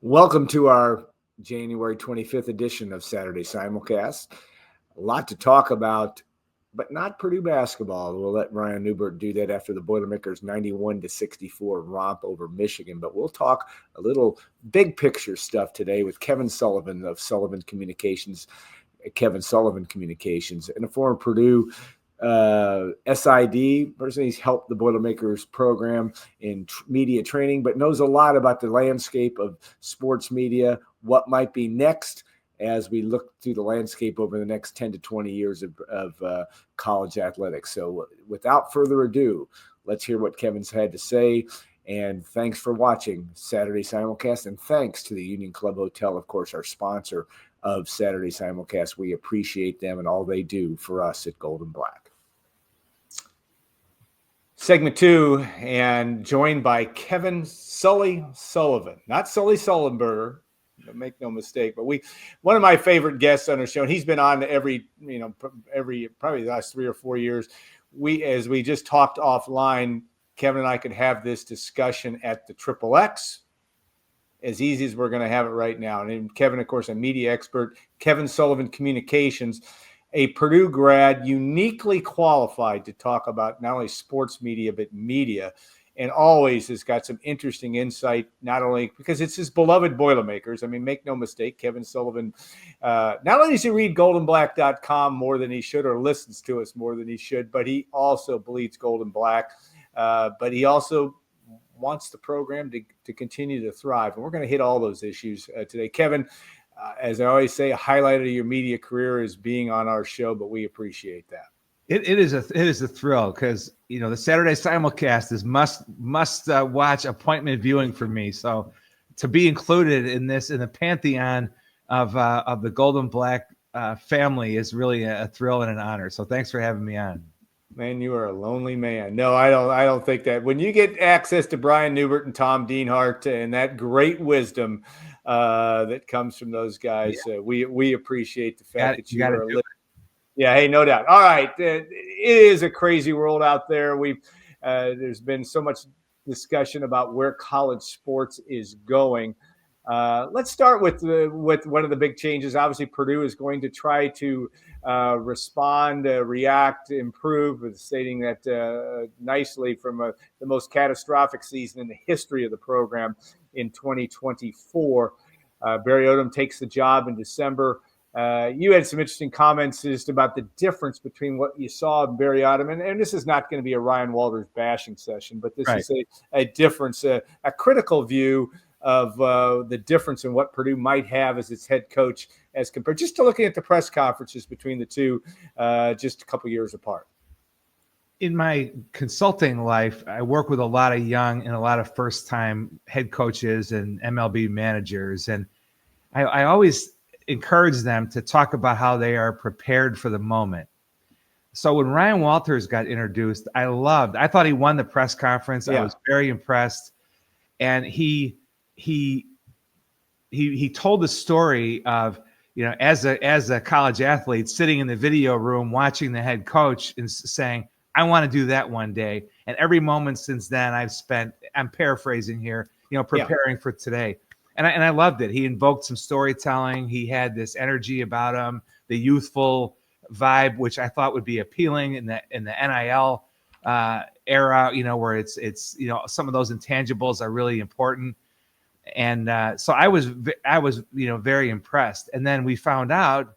Welcome to our January 25th edition of Saturday Simulcast. A lot to talk about, but not Purdue basketball. We'll let Ryan Newbert do that after the Boilermakers 91-64 romp over Michigan. But we'll talk a little big picture stuff today with Kevin Sullivan of Kevin Sullivan Communications, and a former Purdue SID person. He's helped the Boilermakers program in media training, but knows a lot about the landscape of sports media, what might be next as we look through the landscape over the next 10 to 20 years of college athletics. So without further ado, let's hear what Kevin's had to say. And thanks for watching Saturday Simulcast. And thanks to the Union Club Hotel, of course, our sponsor of Saturday Simulcast. We appreciate them and all they do for us at Gold and Black. Segment 2, and joined by Kevin Sullivan, not Sully Sullenberger, make no mistake, but one of my favorite guests on our show, and he's been on every probably the last 3 or 4 years. As we just talked offline, Kevin and I could have this discussion at the XXX as easy as we're going to have it right now. And Kevin, of course, a media expert, Kevin Sullivan Communications, a Purdue grad, uniquely qualified to talk about not only sports media, but media, and always has got some interesting insight, not only because it's his beloved Boilermakers. I mean, make no mistake, Kevin Sullivan, not only does he read GoldandBlack.com more than he should, or listens to us more than he should, but he also bleeds Gold and Black. But he also wants the program to continue to thrive. And we're going to hit all those issues today. Kevin, as I always say, a highlight of your media career is being on our show, but we appreciate that. It is a thrill because, the Saturday Simulcast is must watch appointment viewing for me. So to be included in the pantheon of the Gold and Black family is really a thrill and an honor. So thanks for having me on. Man, you are a lonely man. No, I don't think that. When you get access to Brian Newbert and Tom Dienhart and that great wisdom that comes from those guys, we appreciate the fact that you are living. Yeah, hey, no doubt. All right, it is a crazy world out there. There's been so much discussion about where college sports is going. Let's start with one of the big changes. Obviously, Purdue is going to try to respond, react, improve, stating that nicely from the most catastrophic season in the history of the program in 2024. Barry Odom takes the job in December. You had some interesting comments just about the difference between what you saw in Barry Odom, and this is not going to be a Ryan Walters bashing session, but this is a difference, a critical view of the difference in what Purdue might have as its head coach as compared just to looking at the press conferences between the two just a couple years apart. In my consulting life, I work with a lot of young and a lot of first-time head coaches and MLB managers, and I always encourage them to talk about how they are prepared for the moment. So when Ryan Walters got introduced, I thought he won the press conference. Yeah. I was very impressed. And he told the story of, as a college athlete sitting in the video room watching the head coach and saying, I want to do that one day. And every moment since then I'm paraphrasing here, preparing for today. And I loved it. He invoked some storytelling. He had this energy about him, the youthful vibe, which I thought would be appealing in the NIL era, where it's some of those intangibles are really important. And so I was very impressed. And then we found out,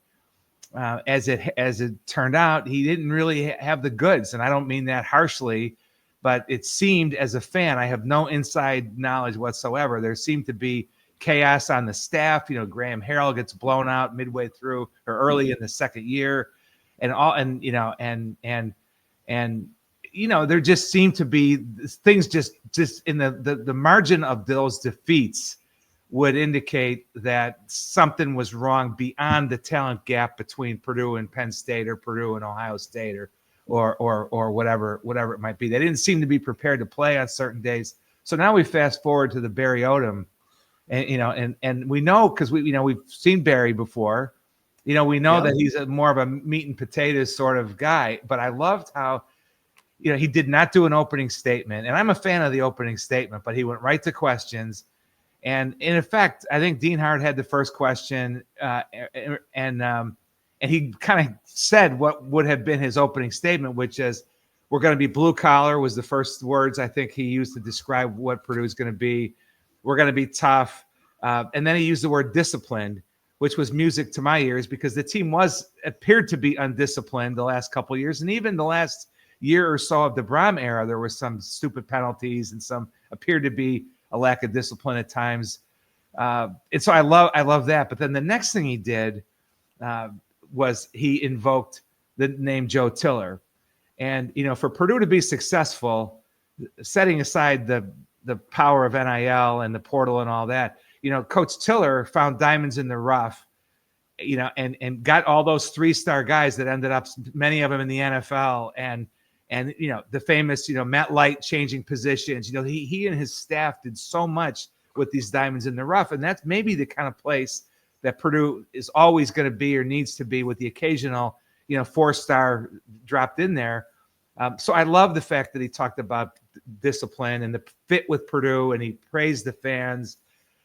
as it turned out, he didn't really have the goods. And I don't mean that harshly, but it seemed, as a fan, I have no inside knowledge whatsoever. There seemed to be chaos on the staff. Graham Harrell gets blown out midway through or early in the second year, there just seemed to be things just in the margin of those defeats would indicate that something was wrong beyond the talent gap between Purdue and Penn State, or Purdue and Ohio State, or whatever it might be. They didn't seem to be prepared to play on certain days. So now we fast forward to the Barry Odom. And we know, because we've seen Barry before, we know that he's more of a meat and potatoes sort of guy. But I loved how, he did not do an opening statement, and I'm a fan of the opening statement, but he went right to questions. And in effect, I think Dean Hart had the first question, and he kind of said what would have been his opening statement, which is, we're going to be blue collar, was the first words I think he used to describe what Purdue is going to be. We're going to be tough. And then he used the word disciplined, which was music to my ears, because the team appeared to be undisciplined the last couple of years. And even the last year or so of the Brom era, there were some stupid penalties and some appeared to be a lack of discipline at times. And so I love that. But then the next thing he did was he invoked the name Joe Tiller. And, for Purdue to be successful, setting aside the power of NIL and the portal and all that, Coach Tiller found diamonds in the rough, and got all those 3-star guys that ended up, many of them in the NFL, and the famous, Matt Light changing positions. He and his staff did so much with these diamonds in the rough, and that's maybe the kind of place that Purdue is always going to be or needs to be, with the occasional 4-star dropped in there. So I love the fact that he talked about discipline and the fit with Purdue, and he praised the fans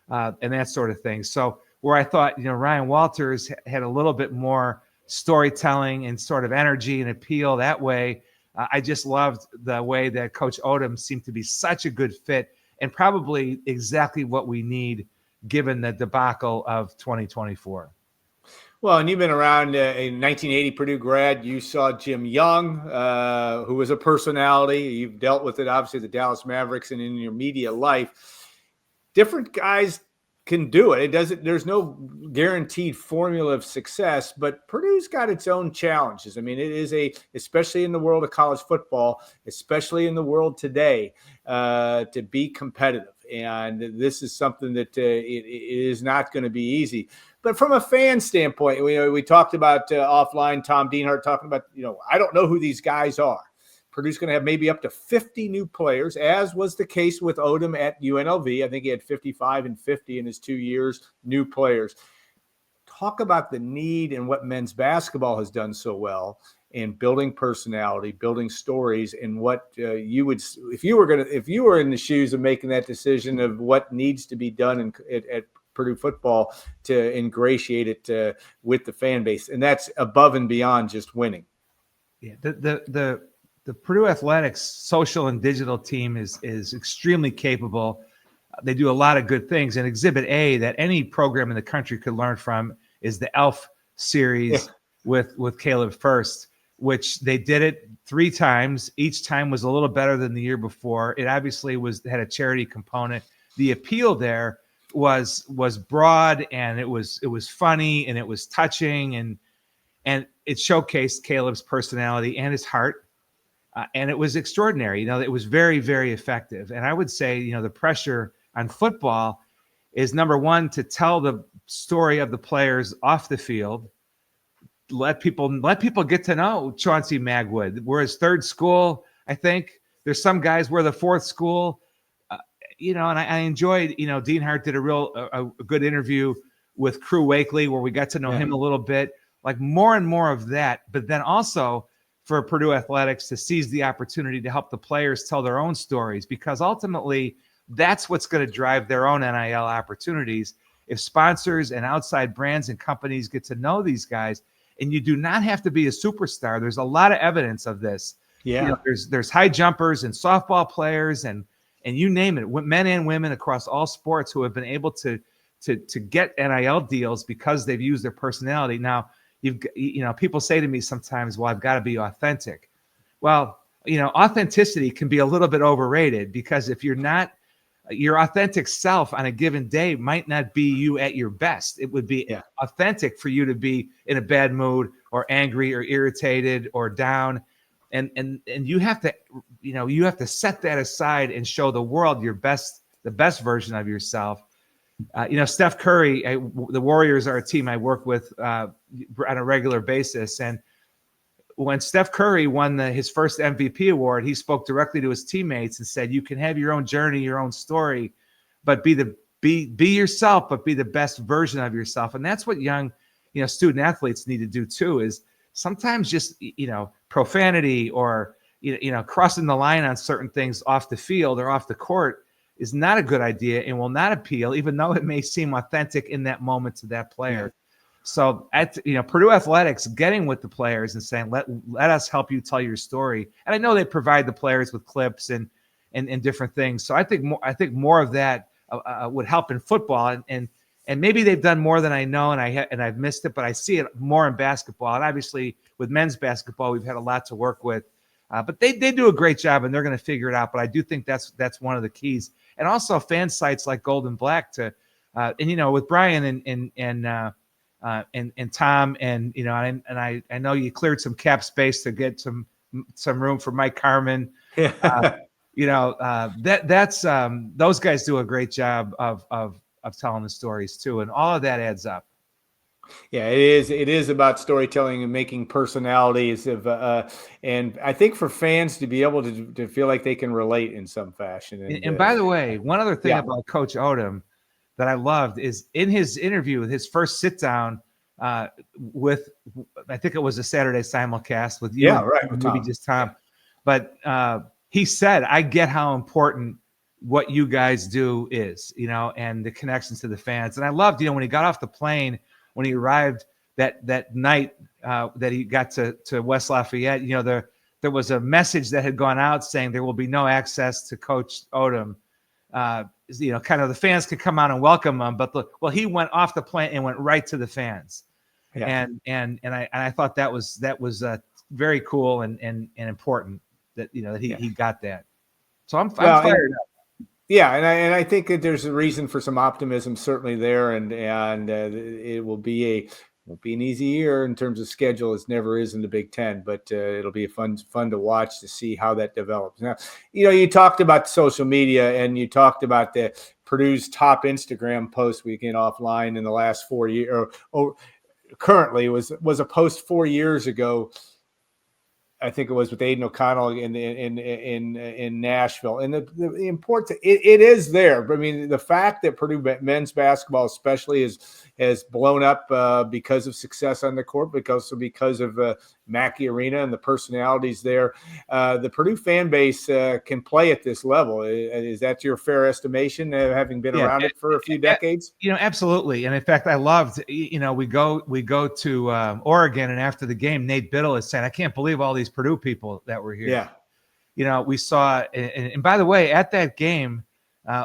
and that sort of thing. So where I thought, Ryan Walters had a little bit more storytelling and sort of energy and appeal that way, I just loved the way that Coach Odom seemed to be such a good fit, and probably exactly what we need given the debacle of 2024. Well, and you've been around in 1980 Purdue grad. You saw Jim Young, who was a personality. You've dealt with it, obviously, the Dallas Mavericks, and in your media life. Different guys can do it. There's no guaranteed formula of success, but Purdue's got its own challenges. I mean, it is especially in the world of college football, especially in the world today, to be competitive. And this is something that it is not going to be easy. But from a fan standpoint, we talked about offline, Tom Dienhart talking about, I don't know who these guys are. Purdue's going to have maybe up to 50 new players, as was the case with Odom at UNLV. I think he had 55 and 50 in his 2 years, new players. Talk about the need and what men's basketball has done so well in building personality, building stories, and what you would, if you were in the shoes of making that decision of what needs to be done at Purdue football to ingratiate it with the fan base. And that's above and beyond just winning. Yeah, the Purdue Athletics social and digital team is extremely capable. They do a lot of good things. And Exhibit A that any program in the country could learn from is the ELF series with Caleb First, which they did it 3 times. Each time was a little better than the year before. It obviously had a charity component. The appeal there was broad, and it was funny, and it was touching, and it showcased Caleb's personality and his heart. And it was extraordinary. It was very, very effective. And I would say, the pressure on football is, number one, to tell the story of the players off the field. Let people get to know Chauncey Magwood. We're his 3rd school, I think. There's some guys we're the 4th school. And I enjoyed, Dean Hart did a good interview with Crew Wakely, where we got to know him a little bit. Like, more and more of that, but then also for Purdue Athletics to seize the opportunity to help the players tell their own stories, because ultimately that's what's going to drive their own NIL opportunities. If sponsors and outside brands and companies get to know these guys, and you do not have to be a superstar. There's a lot of evidence of this. Yeah. There's high jumpers and softball players and you name it, men and women across all sports who have been able to get NIL deals because they've used their personality. Now, people say to me sometimes, well, I've got to be authentic. Well, authenticity can be a little bit overrated, because if you're not, your authentic self on a given day might not be you at your best. It would be authentic for you to be in a bad mood or angry or irritated or down. And you have to set that aside and show the world the best version of yourself. Steph Curry, the Warriors are a team I work with on a regular basis. And when Steph Curry won his first MVP award, he spoke directly to his teammates and said, you can have your own journey, your own story, but be yourself, but be the best version of yourself. And that's what young, student athletes need to do too, is sometimes just, profanity or, crossing the line on certain things off the field or off the court is not a good idea and will not appeal, even though it may seem authentic in that moment to that player. So Purdue Athletics getting with the players and saying, let us help you tell your story. And I know they provide the players with clips and different things. So I think more of that would help in football, and maybe they've done more than I know, and I've missed it, but I see it more in basketball. And obviously with men's basketball, we've had a lot to work with, but they do a great job, and they're going to figure it out. But I do think that's one of the keys, and also fan sites like GoldandBlack to, and with Brian and Tom, and I know you cleared some cap space to get some room for Mike Carmen. That's those guys do a great job of telling the stories too, and all of that adds up. Yeah, it is about storytelling and making personalities of, and I think for fans to be able to feel like they can relate in some fashion. And by the way, one other thing about Coach Odom that I loved is in his interview, his first sit down with, I think it was a Saturday Simulcast with you, with maybe just Tom, but he said, "I get how important what you guys do is, and the connections to the fans." And I loved, when he got off the plane, when he arrived that night that he got to West Lafayette, there was a message that had gone out saying there will be no access to Coach Odom. Kind of the fans could come out and welcome him, but he went off the plane and went right to the fans. Yeah. And I thought that was very cool and important that he got that. So I'm fired up. Yeah, and I think that there's a reason for some optimism certainly there, and it will be won't be an easy year in terms of schedule, as never is in the Big Ten, but it'll be fun to watch to see how that develops. Now, you talked about social media, and you talked about the Purdue's top Instagram post we get offline in the last 4 years, or currently was a post 4 years ago. I think it was with Aiden O'Connell in Nashville, and the importance it is there. But I mean, the fact that Purdue men's basketball, especially, has blown up because of success on the court, because of Mackey Arena and the personalities there. The Purdue fan base can play at this level. Is that your fair estimation, having been around it for a few decades? Absolutely. And in fact, I loved. We go to Oregon, and after the game, Nate Biddle is saying, "I can't believe all these Purdue people that were here." Yeah. We saw, and by the way, at that game,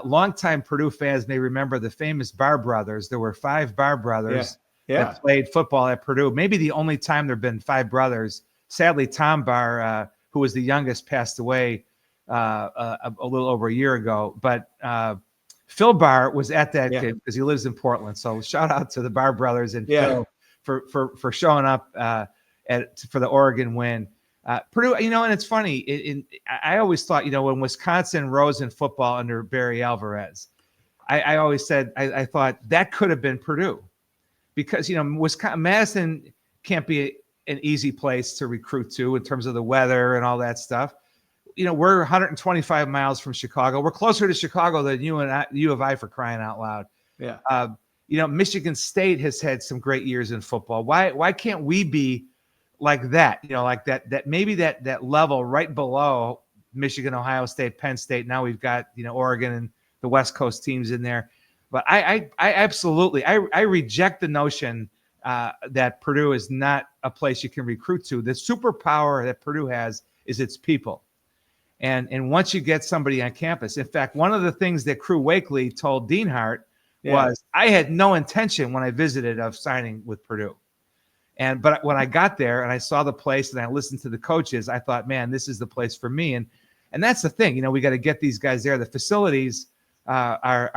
longtime Purdue fans may remember the famous Barr brothers. There were 5 Barr brothers that played football at Purdue. Maybe the only time there have been 5 brothers. Sadly, Tom Barr, who was the youngest, passed away a little over a year ago. But Phil Barr was at that game because he lives in Portland. So shout out to the Barr brothers and Phil for showing up for the Oregon win. Purdue, and it's funny. I always thought, when Wisconsin rose in football under Barry Alvarez, I always said I thought that could have been Purdue, because Madison can't be an easy place to recruit to in terms of the weather and all that stuff. We're 125 miles from Chicago. We're closer to Chicago than U of I, for crying out loud. Yeah. Michigan State has had some great years in football. Why can't we be like that? Like that maybe that level right below Michigan, Ohio State, Penn State. Now we've got Oregon and the West Coast teams in there. But I absolutely reject the notion that Purdue is not a place you can recruit to. The superpower that Purdue has is its people. And once you get somebody on campus, in fact, one of the things that Crew Wakely told Dean Hart was, I had no intention when I visited of signing with Purdue. But when I got there and I saw the place and I listened to the coaches, I thought, man, this is the place for me. And that's the thing, we got to get these guys there. The facilities are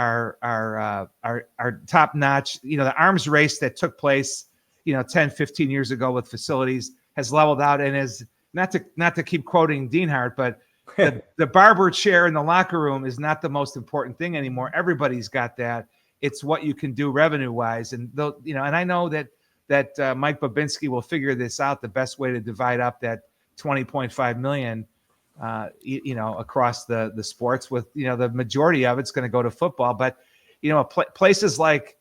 top notch. The arms race that took place, 10, 15 years ago with facilities has leveled out, and is not to keep quoting Dean Hart, but the barber chair in the locker room is not the most important thing anymore. Everybody's got that. It's what you can do revenue wise. And and I know that Mike Babinski will figure this out, the best way to divide up that $20.5 million, across the sports, with, the majority of it's going to go to football. But, places like,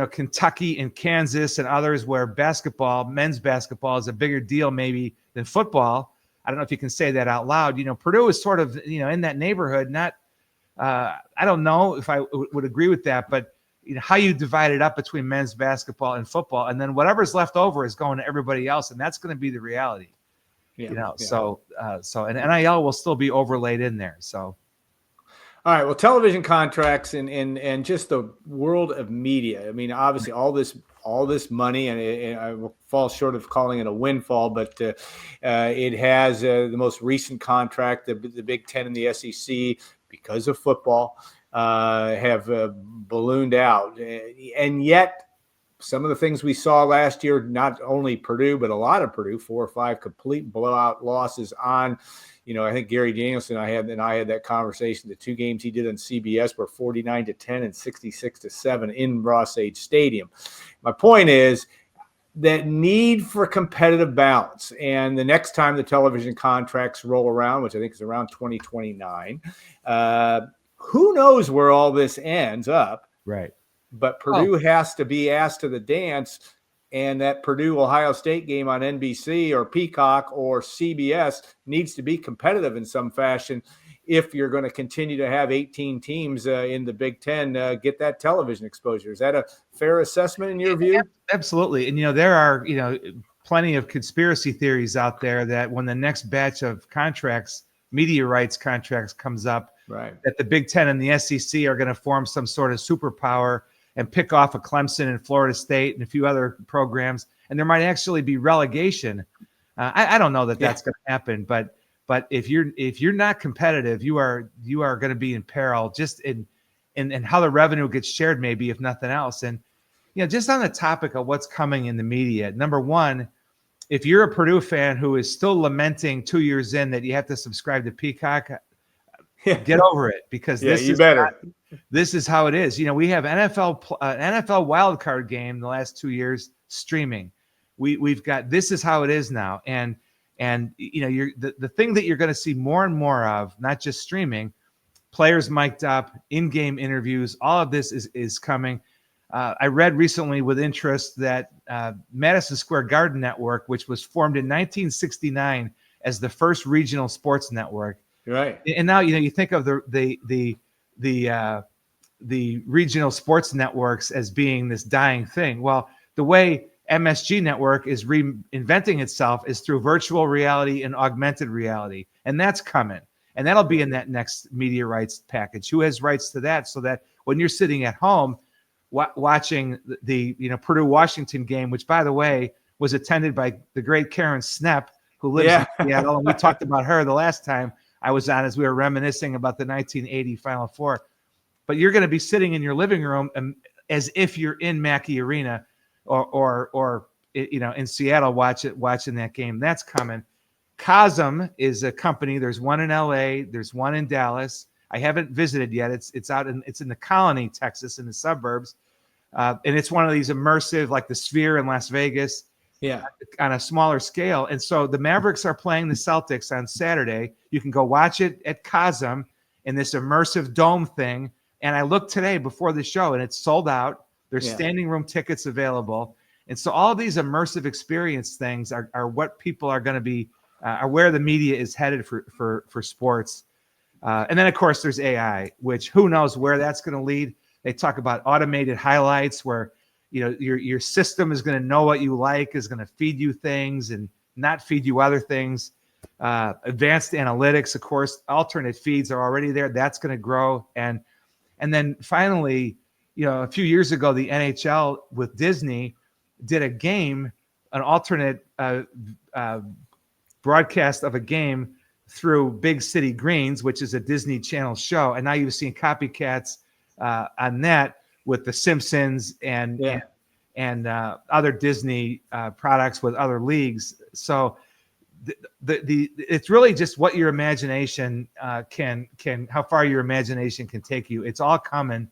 Kentucky and Kansas and others where men's basketball is a bigger deal maybe than football. I don't know if you can say that out loud. Purdue is sort of, in that neighborhood, not I don't know if I would agree with that, but how you divide it up between men's basketball and football, and then whatever's left over is going to everybody else, and that's going to be the reality. So and NIL will still be overlaid in there. So. All right. Well, television contracts and just the world of media. I mean, obviously, all this money, and I will fall short of calling it a windfall, but it has the most recent contract, the Big Ten and the SEC, because of football, have ballooned out, and yet some of the things we saw last year, not only Purdue, but a lot of Purdue, 4 or 5 complete blowout losses on. I think Gary Danielson and I had that conversation. The 2 games he did on CBS were 49-10 and 66-7 in Ross-Ade Stadium. My point is that need for competitive balance. And the next time the television contracts roll around, which I think is around 2029, who knows where all this ends up? Right. But Purdue has to be asked to the dance. And that Purdue-Ohio State game on NBC or Peacock or CBS needs to be competitive in some fashion if you're going to continue to have 18 teams in the Big Ten get that television exposure. Is that a fair assessment in your view? Absolutely. And, there are, plenty of conspiracy theories out there that when the next batch of contracts, media rights contracts comes up, right, that the Big Ten and the SEC are going to form some sort of superpower and pick off a Clemson and Florida State and a few other programs, and there might actually be relegation. I don't know that that's going to happen, but if you're not competitive, you are going to be in peril just in how the revenue gets shared, maybe if nothing else. And just on the topic of what's coming in the media, number one, if you're a Purdue fan who is still lamenting 2 years in that you have to subscribe to Peacock, get over it, because this is how it is. We have NFL wild card game the last 2 years streaming. We've got, this is how it is now. And the thing that you're going to see more and more of, not just streaming, players mic'd up, in-game interviews, all of this is coming. I read recently with interest that Madison Square Garden Network, which was formed in 1969 as the first regional sports network, right? And now you think of the regional sports networks as being this dying thing. Well, the way MSG Network is reinventing itself is through virtual reality and augmented reality, and that's coming, and that'll be in that next media rights package. Who has rights to that? So that when you're sitting at home watching the Purdue Washington game, which by the way was attended by the great Karen Snepp, who lives in Seattle, and we talked about her the last time I was on as we were reminiscing about the 1980 Final Four. But you're going to be sitting in your living room as if you're in Mackey Arena or in Seattle watching that game. That's coming. Cosm is a company. There's one in LA. There's one in Dallas. I haven't visited yet. It's in the Colony, Texas, in the suburbs, and it's one of these immersive, like the Sphere in Las Vegas. Yeah, on a smaller scale. And so the Mavericks are playing the Celtics on Saturday. You can go watch it at Cosm in this immersive dome thing. And I looked today before the show, and it's sold out. There's standing room tickets available. And so all these immersive experience things are what people are going to be, are where the media is headed for sports. And then, of course, there's AI, which who knows where that's going to lead. They talk about automated highlights where your system is going to know what you like, is going to feed you things and not feed you other things. Advanced analytics, of course, alternate feeds are already there. That's going to grow. And then finally, a few years ago, the NHL with Disney did a game, an alternate broadcast of a game through Big City Greens, which is a Disney Channel show. And now you've seen copycats on that with The Simpsons and other Disney products with other leagues. So it's really just what your imagination can how far your imagination can take you. It's all coming,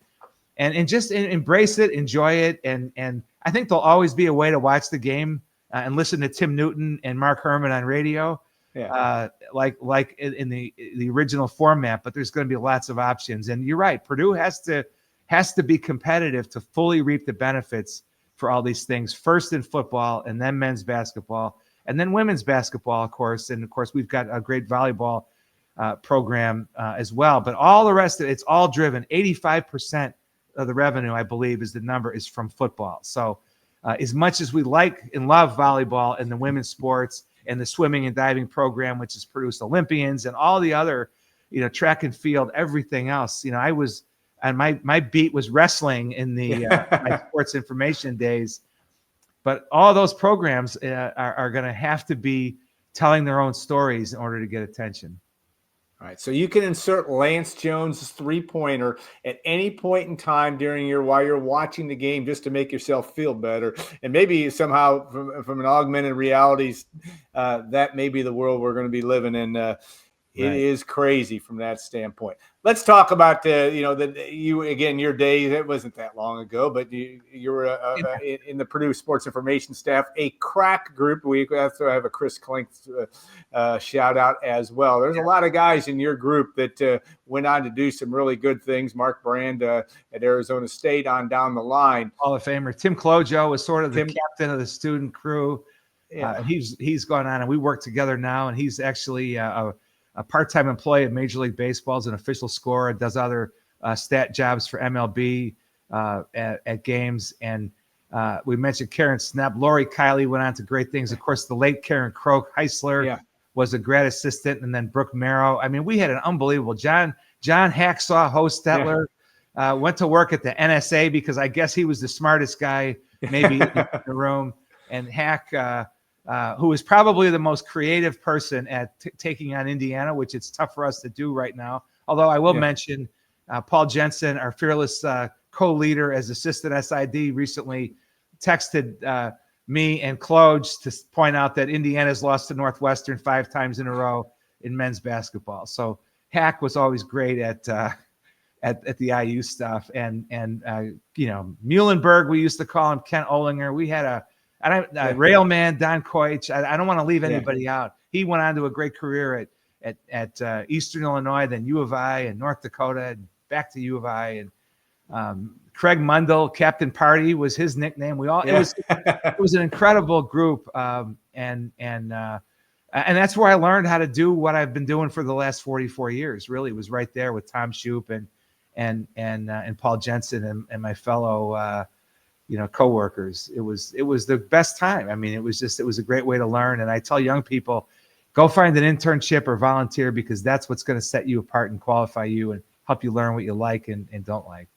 and just embrace it, enjoy it, and I think there'll always be a way to watch the game and listen to Tim Newton and Mark Herman on radio, like in the original format. But there's going to be lots of options, and you're right. Purdue has to be competitive to fully reap the benefits for all these things, first in football and then men's basketball and then women's basketball, of course. And of course, we've got a great volleyball program as well. But all the rest of it's all driven. 85% of the revenue, I believe, is the number is from football. So as much as we like and love volleyball and the women's sports and the swimming and diving program, which has produced Olympians and all the other, track and field, everything else, I was, and my beat was wrestling in the my sports information days. But all those programs are going to have to be telling their own stories in order to get attention. All right, so you can insert Lance Jones' three-pointer at any point in time while you're watching the game, just to make yourself feel better, and maybe somehow from an augmented realities, that may be the world we're going to be living in. It is crazy from that standpoint. Let's talk about your days. It wasn't that long ago, but you were in the Purdue Sports Information staff, a crack group. We also have a Chris Klink shout out as well. There's a lot of guys in your group that went on to do some really good things. Mark Brand at Arizona State on down the line. Hall of Famer Tim Clojo was sort of the captain of the student crew. Yeah. He's gone on, and we work together now, and he's actually a part-time employee of Major League Baseball, as an official scorer, does other stat jobs for MLB at games. And we mentioned Karen Snepp. Lori Kiley went on to great things. Of course, the late Karen Croak Heisler was a grad assistant, and then Brooke Marrow. I mean, we had an unbelievable John Hacksaw Hostetler went to work at the NSA because I guess he was the smartest guy maybe in the room. And Hack, who was probably the most creative person at taking on Indiana, which it's tough for us to do right now. Although I will mention Paul Jensen, our fearless co-leader as assistant SID, recently texted me and Cloge to point out that Indiana's lost to Northwestern 5 times in a row in men's basketball. So Hack was always great at the IU stuff. And Muhlenberg, we used to call him Kent Olinger. We had Railman, Don Koich. I don't want to leave anybody out. He went on to a great career at Eastern Illinois, then U of I and North Dakota, and back to U of I. And Craig Mundell, Captain Party was his nickname. It was an incredible group, and that's where I learned how to do what I've been doing for the last 44 years. Really, was right there with Tom Shoup and Paul Jensen and my fellow. Coworkers. It was the best time. I mean, it was a great way to learn. And I tell young people, go find an internship or volunteer, because that's what's going to set you apart and qualify you and help you learn what you like and don't like.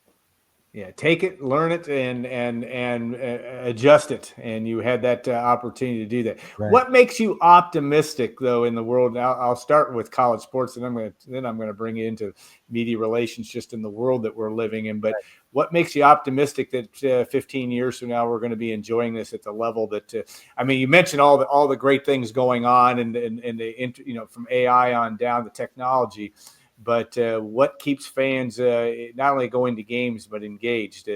Yeah, take it, learn it, and adjust it, and you had that opportunity to do that. Right. What makes you optimistic, though, in the world? I'll start with college sports, and I'm going to bring you into media relations, just in the world that we're living in. But what makes you optimistic that 15 years from now we're going to be enjoying this at the level that? You mentioned all the great things going on, and from AI on down, the technology. But what keeps fans not only going to games but engaged?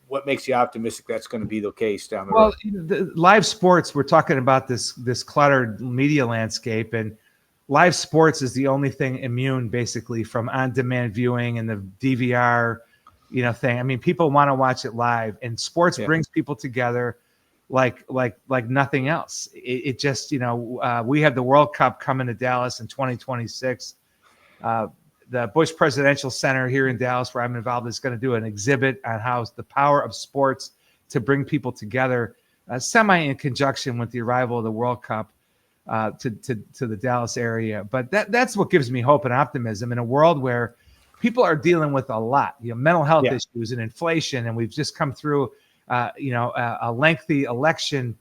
What makes you optimistic that's going to be the case down the road? Well, the live sports, we're talking about this cluttered media landscape, and live sports is the only thing immune basically from on-demand viewing and the DVR, thing. I mean, people want to watch it live, and sports brings people together like nothing else. It just, we have the World Cup coming to Dallas in 2026. The Bush Presidential Center here in Dallas, where I'm involved, is going to do an exhibit on how the power of sports to bring people together, semi in conjunction with the arrival of the World Cup to the Dallas area. But that's what gives me hope and optimism in a world where people are dealing with a lot, mental health issues and inflation, and we've just come through a lengthy election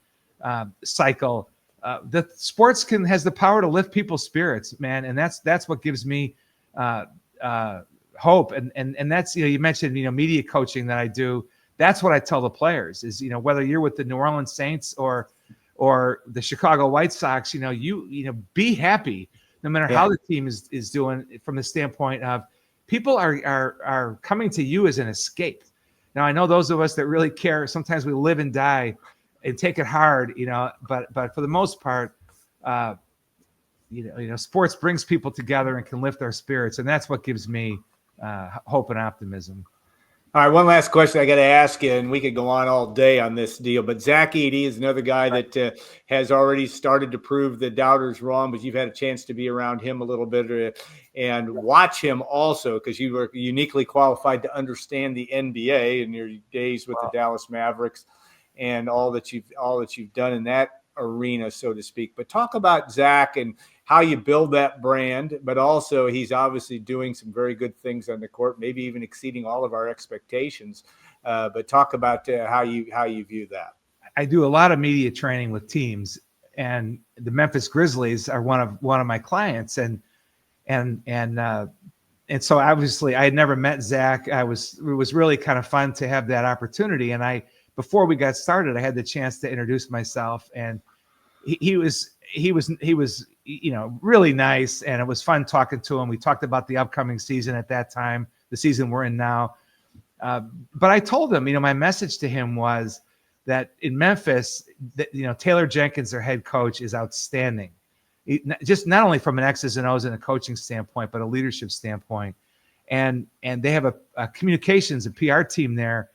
cycle. The sports has the power to lift people's spirits, man, and that's what gives me hope. And that's, you mentioned media coaching that I do. That's what I tell the players is, whether you're with the New Orleans Saints or the Chicago White Sox, be happy no matter how the team is doing, from the standpoint of people are coming to you as an escape. Now, I know those of us that really care, sometimes we live and die and take it hard, but for the most part, sports brings people together and can lift our spirits. And that's what gives me hope and optimism. All right, one last question I got to ask you, and we could go on all day on this deal, but Saturday is another guy that has already started to prove the doubters wrong, but you've had a chance to be around him a little bit and watch him also, because you were uniquely qualified to understand the NBA in your days with the Dallas Mavericks and all that you've done in that arena, so to speak. But talk about Zach and how you build that brand, but also he's obviously doing some very good things on the court, maybe even exceeding all of our expectations. But talk about how you view that. I do a lot of media training with teams, and the Memphis Grizzlies are one of my clients, and so obviously I had never met Zach. It was really kind of fun to have that opportunity, and before we got started, I had the chance to introduce myself, and he was really nice, and it was fun talking to him. We talked about the upcoming season at that time, the season we're in now. But I told him, my message to him was that in Memphis, Taylor Jenkins, their head coach, is outstanding. Just not only from an X's and O's and a coaching standpoint, but a leadership standpoint. And they have a communications and PR team there,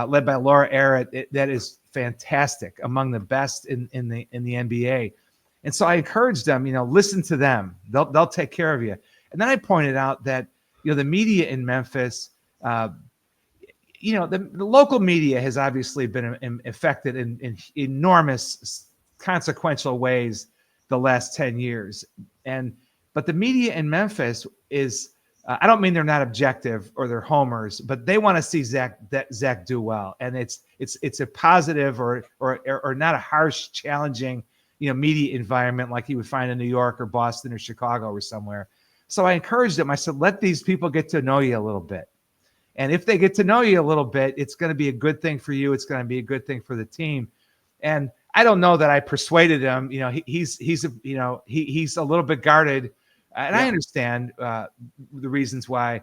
led by Laura Arrett, that is fantastic, among the best in the NBA. And so I encouraged them, listen to them. They'll take care of you. And then I pointed out that, the media in Memphis, the local media has obviously been affected in enormous consequential ways the last 10 years. But the media in Memphis is, I don't mean they're not objective or they're homers, but they want to see Zach do well. And it's a positive or not a harsh, challenging, media environment like you would find in New York or Boston or Chicago or somewhere. So I encouraged them. I said, let these people get to know you a little bit. And if they get to know you a little bit, it's going to be a good thing for you. It's going to be a good thing for the team. And I don't know that I persuaded him. He's a little bit guarded. And I understand the reasons why,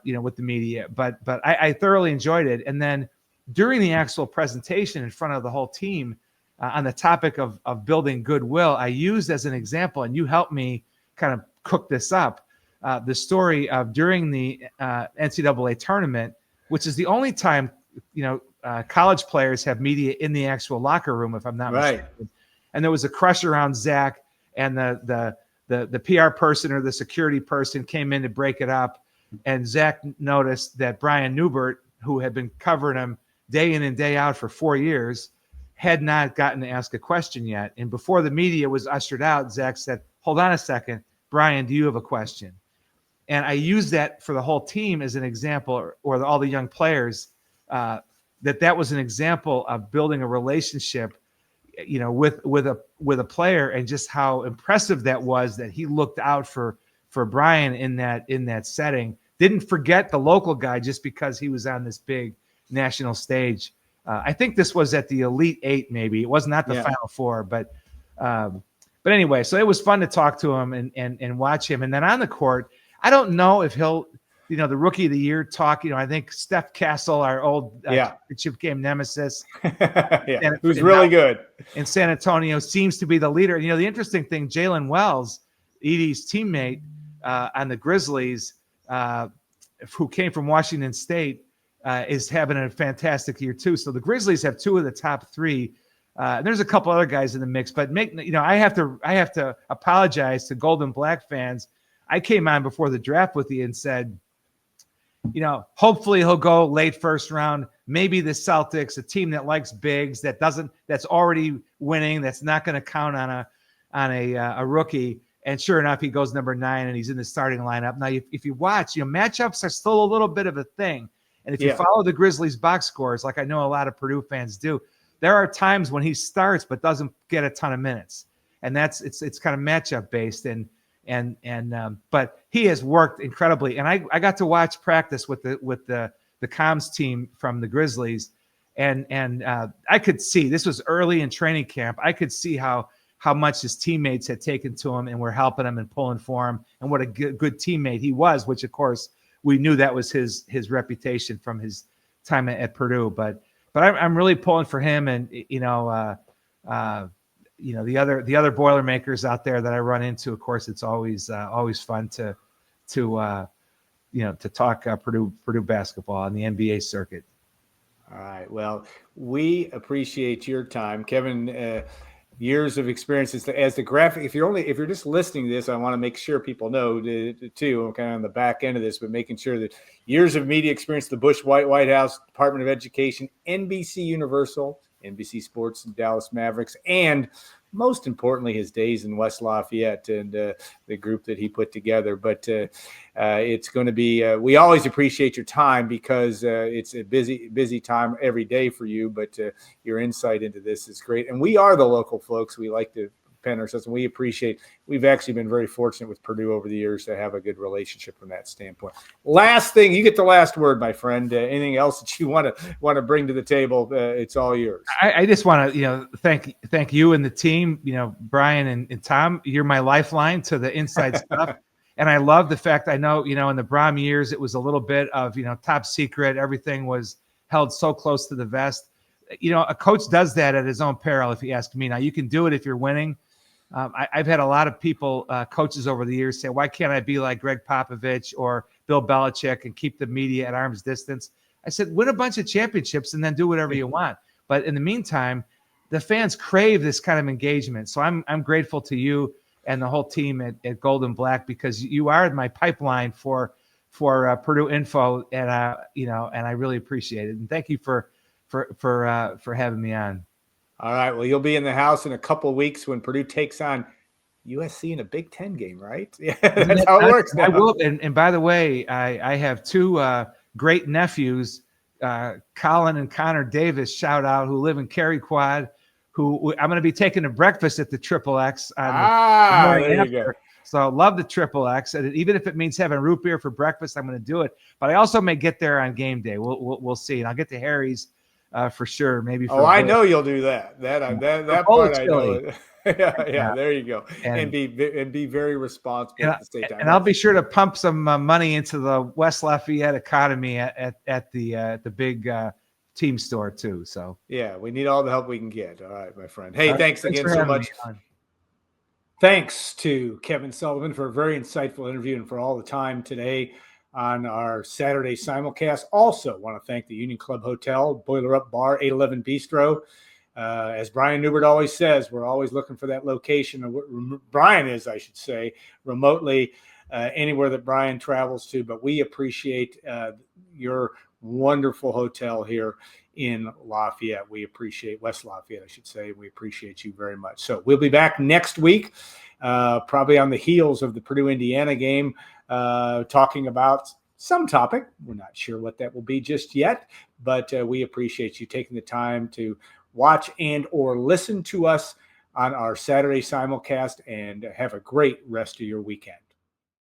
with the media, but I thoroughly enjoyed it. And then during the actual presentation in front of the whole team on the topic of building goodwill, I used as an example, and you helped me kind of cook this up, the story of during the NCAA tournament, which is the only time, college players have media in the actual locker room, if I'm not mistaken. And there was a crush around Zach, and the PR person or the security person came in to break it up, and Zach noticed that Brian Newbert, who had been covering him day in and day out for 4 years, had not gotten to ask a question yet. And before the media was ushered out, Zach said, "Hold on a second, Brian, do you have a question?" And I used that for the whole team as an example, or all the young players, that was an example of building a relationship, with a player, and just how impressive that was, that he looked out for Brian in that setting. Didn't forget the local guy just because he was on this big national stage. I think this was at the Elite Eight, maybe. It was not the Final Four, but anyway, so it was fun to talk to him and watch him. And then on the court, I don't know if he'll, the Rookie of the Year talk. I think Steph Castle, our old championship game nemesis, who's really good in San Antonio, seems to be the leader. The interesting thing, Jalen Wells, Edie's teammate on the Grizzlies, who came from Washington State, is having a fantastic year too. So the Grizzlies have two of the top three. There's a couple other guys in the mix, but I have to apologize to GoldandBlack fans. I came on before the draft with you and said, hopefully he'll go late first round. Maybe the Celtics, a team that likes bigs, that's already winning, that's not going to count on a rookie. And sure enough, he goes number 9 and he's in the starting lineup. Now, if you watch, matchups are still a little bit of a thing. And if you follow the Grizzlies box scores, like I know a lot of Purdue fans do, there are times when he starts but doesn't get a ton of minutes, and it's kind of matchup based. But he has worked incredibly, and I got to watch practice with the comms team from the Grizzlies, and I could see, this was early in training camp, I could see how much his teammates had taken to him and were helping him and pulling for him, and what a good teammate he was, which of course we knew that was his reputation from his time at Purdue. But I'm really pulling for him, and the other Boilermakers out there that I run into. Of course, it's always fun to to talk Purdue basketball on the NBA circuit. All right. Well, we appreciate your time, Kevin. Years of experience as the graphic. If you're just listening to this, I want to make sure people know too. I'm kind of on the back end of this, but making sure that years of media experience, the Bush White House, Department of Education, NBC Universal, NBC Sports, and Dallas Mavericks, and most importantly, his days in West Lafayette and the group that he put together. But it's going to be, we always appreciate your time because it's a busy time every day for you, but your insight into this is great. And we are the local folks. We like to pen ourselves, and we've actually been very fortunate with Purdue over the years to have a good relationship from that standpoint. Last thing, you get the last word, my friend. Anything else that you want to bring to the table? It's all yours. I just want to, thank you and the team, Brian and Tom. You're my lifeline to the inside stuff. And I love the fact I know, in the Brom years, it was a little bit of, top secret. Everything was held so close to the vest. A coach does that at his own peril, if you ask me. Now, you can do it if you're winning. I've had a lot of people, coaches over the years say, why can't I be like Greg Popovich or Bill Belichick and keep the media at arm's distance? I said, win a bunch of championships and then do whatever you want. But in the meantime, the fans crave this kind of engagement. So I'm grateful to you and the whole team at GoldandBlack, because you are my pipeline for Purdue info. And, and I really appreciate it. And thank you for having me on. All right. Well, you'll be in the house in a couple of weeks when Purdue takes on USC in a Big Ten game, right? Yeah, that's how it works now. I will. And by the way, I have two great nephews, Colin and Connor Davis, shout out, who live in Cary Quad, who I'm going to be taking to breakfast at the Triple X. There you go. So love the Triple X, and even if it means having root beer for breakfast, I'm going to do it. But I also may get there on game day. We'll see, and I'll get to Harry's. For sure, maybe. I know you'll do that. That part I know. yeah. There you go. And be very responsible at the same time. And I'll be sure to pump some money into the West Lafayette Academy at the big team store too. So yeah, we need all the help we can get. All right, my friend. Hey, thanks again so much. Thanks to Kevin Sullivan for a very insightful interview and for all the time today on our Saturday simulcast. Also want to thank the Union Club Hotel, Boiler Up Bar, 811 Bistro. As Brian Newbert always says, we're always looking for that location. Brian is, I should say, remotely anywhere that Brian travels to. But we appreciate your wonderful hotel here in Lafayette. We appreciate West Lafayette, I should say. We appreciate you very much. So we'll be back next week, probably on the heels of the Purdue-Indiana game, talking about some topic. We're not sure what that will be just yet, but we appreciate you taking the time to watch and or listen to us on our Saturday simulcast, and have a great rest of your weekend.